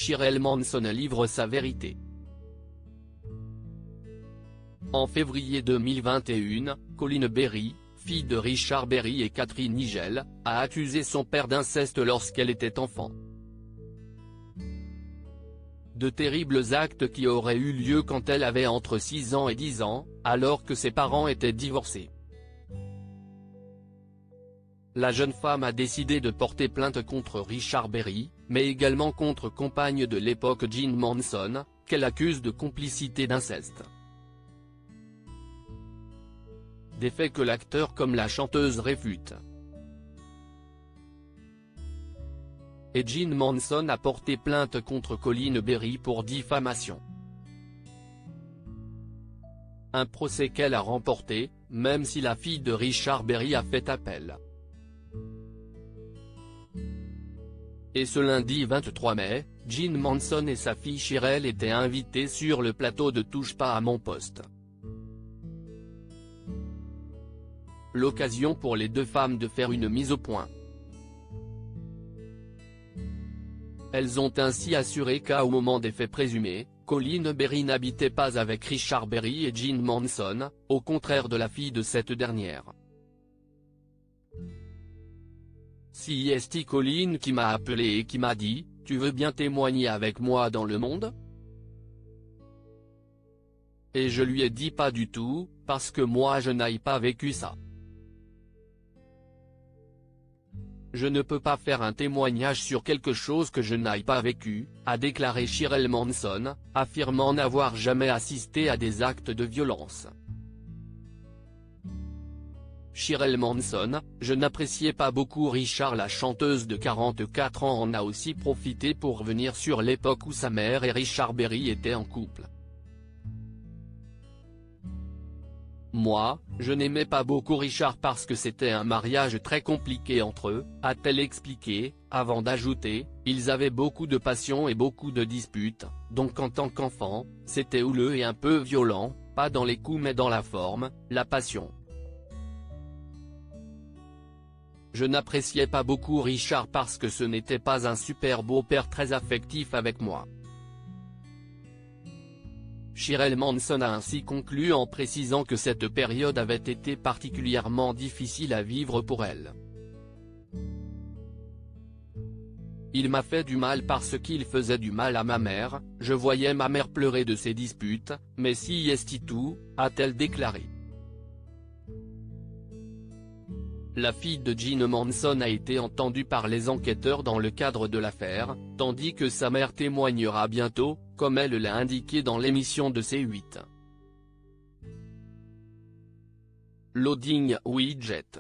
Shirley Manson livre sa vérité. En février 2021, Colleen Berry, fille de Richard Berry et Catherine Nigel, a accusé son père d'inceste lorsqu'elle était enfant. De terribles actes qui auraient eu lieu quand elle avait entre 6 ans et 10 ans, alors que ses parents étaient divorcés. La jeune femme a décidé de porter plainte contre Richard Berry, mais également contre compagne de l'époque Jean Manson, qu'elle accuse de complicité d'inceste. Des faits que l'acteur comme la chanteuse réfute. Et Jean Manson a porté plainte contre Colleen Berry pour diffamation. Un procès qu'elle a remporté, même si la fille de Richard Berry a fait appel. Et ce lundi 23 mai, Jean Manson et sa fille Shirley étaient invités sur le plateau de Touche pas à mon poste. L'occasion pour les deux femmes de faire une mise au point. Elles ont ainsi assuré qu'au moment des faits présumés, Colleen Berry n'habitait pas avec Richard Berry et Jean Manson, au contraire de la fille de cette dernière. C'est Colleen qui m'a appelé et qui m'a dit « Tu veux bien témoigner avec moi dans Le Monde ?» Et je lui ai dit pas du tout, parce que moi je n'ai pas vécu ça. Je ne peux pas faire un témoignage sur quelque chose que je n'ai pas vécu, a déclaré Shirley Manson, affirmant n'avoir jamais assisté à des actes de violence. Shirley Manson, je n'appréciais pas beaucoup Richard. La chanteuse de 44 ans en a aussi profité pour revenir sur l'époque où sa mère et Richard Berry étaient en couple. Moi, je n'aimais pas beaucoup Richard parce que c'était un mariage très compliqué entre eux, a-t-elle expliqué, avant d'ajouter, ils avaient beaucoup de passion et beaucoup de disputes, donc en tant qu'enfant, c'était houleux et un peu violent, pas dans les coups mais dans la forme, la passion. Je n'appréciais pas beaucoup Richard parce que ce n'était pas un super beau-père très affectif avec moi. Shirley Manson a ainsi conclu en précisant que cette période avait été particulièrement difficile à vivre pour elle. Il m'a fait du mal parce qu'il faisait du mal à ma mère, je voyais ma mère pleurer de ses disputes, mais si est tout, a-t-elle déclaré. La fille de Jean Manson a été entendue par les enquêteurs dans le cadre de l'affaire, tandis que sa mère témoignera bientôt, comme elle l'a indiqué dans l'émission de C8. Loading Widget.